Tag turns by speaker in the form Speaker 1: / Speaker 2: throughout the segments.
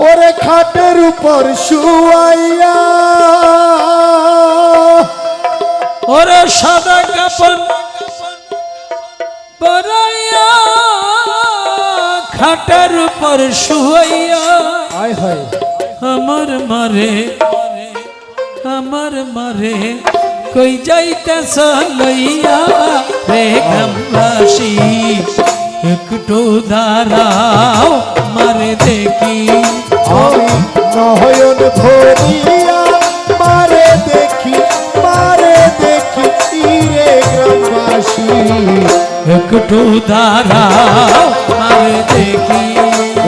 Speaker 1: ওরে খাটের উপর শুয়াইয়া
Speaker 2: ওরে সাদা কাপড় পরাইয়া খাটের উপর শুয়াইয়া
Speaker 1: আয় হায়
Speaker 2: আমার মারে কই যাইতেছ লইয়া রে গ্রামবাসী একটু দাঁড়াও মারে দেখি
Speaker 1: আমি নয়ন ভরিয়া মারে দেখি রে গ্রামবাসী
Speaker 2: একটু দাঁড়াও মারে দেখি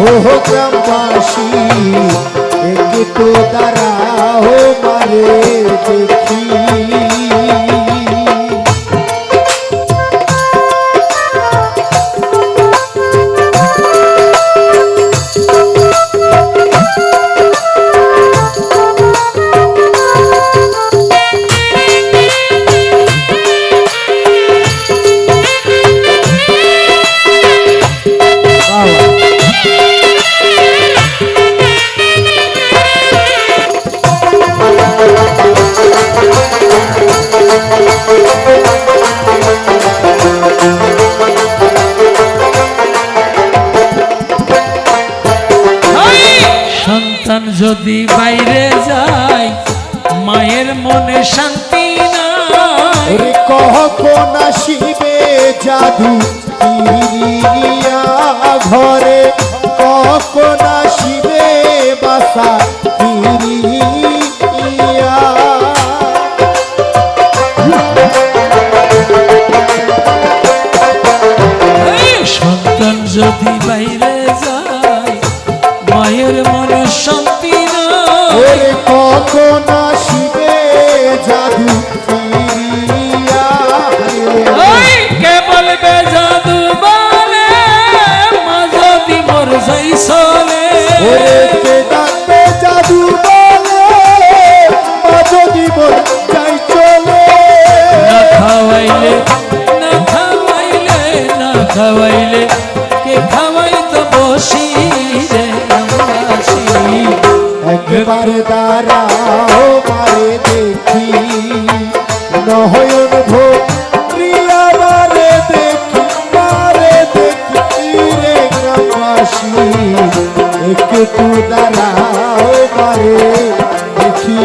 Speaker 1: ও গ্রামবাসী একটু দাঁড়াও মারে দেখি
Speaker 2: সন্তান যদি বাইরে যায় মায়ের মনে শান্তি নাই
Speaker 1: কখন আসিবে জাদু ফিরিয়া ঘরে কখন আসিবে বাসা ফিরিয়া
Speaker 2: সন্তান যদি বাইরে যায় মায়ের মনে শান্তি নাই
Speaker 1: কখন আসিবে জাদু ফিরিয়া
Speaker 2: কে বলবে জাদু বলে মা যদি মর যাই চলে
Speaker 1: কে ডাকবে জাদু বলে মা যদি মর যাই চলে
Speaker 2: না খাওয়াইলে কে খাওয়াই তো বসি রে গ্রামবাসী
Speaker 1: একবার দাঁড়াও মারে দেখি নয়ন ভরিয়া মারে দেখি রে গ্রামবাসী একটু দাঁড়াও মারে দেখি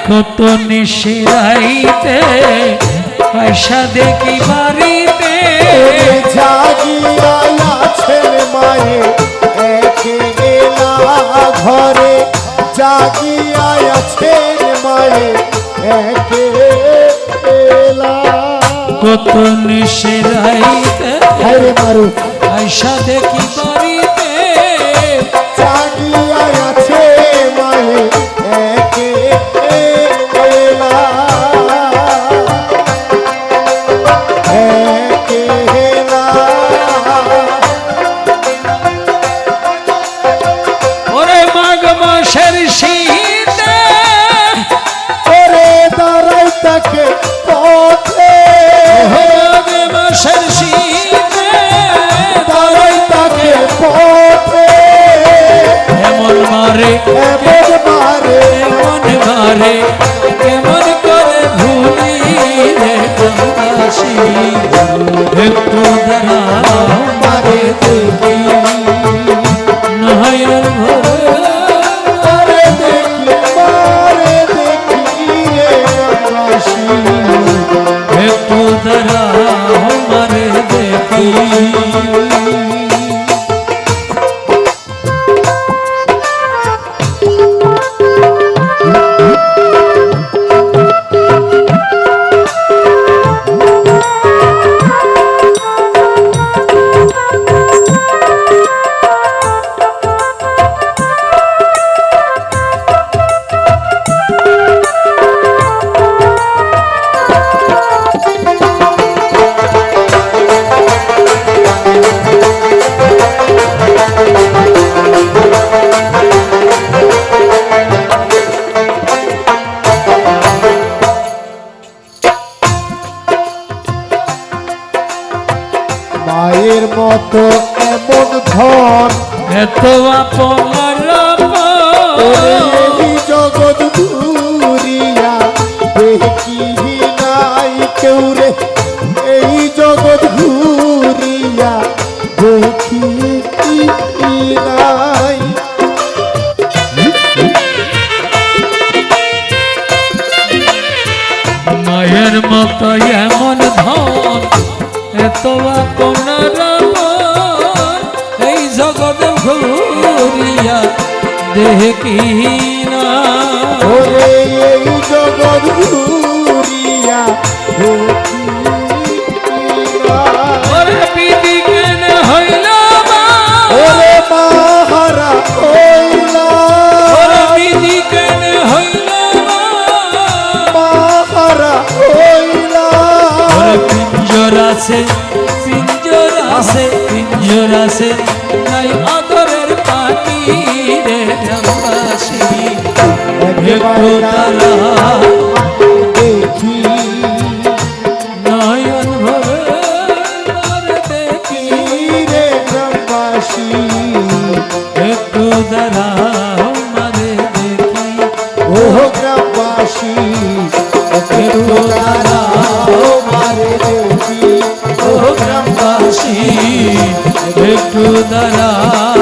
Speaker 2: কত নিশিরাইতে পয়সা দেখি বাড়িতে
Speaker 1: জাগিয়া ছেলে মায়ে একেলা ঘরে জাগিয়া ছেলে মায়ে একেলা
Speaker 2: কত নিশিরাইতে
Speaker 1: হরে মারু
Speaker 2: পয়সা দেখি বাড়িতে
Speaker 1: জাগিয়া আছে মায়ে একেলা
Speaker 2: ওরে মাঘ মাসের শীতে
Speaker 1: ওরে দাঁড়াই তাকে পথে
Speaker 2: মাঘ মাসের শীতে
Speaker 1: দাঁড়াই তাকে পথে
Speaker 2: এমন মারে কেমন করে ভুলি রে গ্রামবাসী একটু দাঁড়াও মারে দেখি নয়ন ভরে একটু দাঁড়াও মারে দেখি
Speaker 1: মায়ের মতো এমন ধন
Speaker 2: এত আপনার
Speaker 1: ওরে এই জগৎ ঘুরিয়া দেখি নাই কেউ রে, এই জগৎ ঘুরিয়া দেখি নাই।
Speaker 2: মায়ের মতো এমন ধন এত আপনার এই জগৎ ঘুরিয়া দেখি না।
Speaker 1: ওরে এই জগৎ ঘুরিয়া দেখি নাই।
Speaker 2: ওরে বিধি কেন হইল মা?
Speaker 1: ওরে মাহারা হইলা,
Speaker 2: ওরে বিধি কেন হইল মা?
Speaker 1: মাহারা হইলা।
Speaker 2: ওরে পিঞ্জর আছে, পিঞ্জর আছে, পিঞ্জর আছে, নাই আদরের পাখি রে গ্রামবাসী। একটু তারা
Speaker 1: দেখি
Speaker 2: নয়ন ভরে আর দেখি,
Speaker 1: রে গ্রামবাসী,
Speaker 2: একটু দাঁড়াও মারে দেখি,
Speaker 1: ও গ্রামবাসী,
Speaker 2: একটু দাঁড়াও
Speaker 1: মারে দেখি,
Speaker 2: ও গ্রামবাসী, একটু দাঁড়াও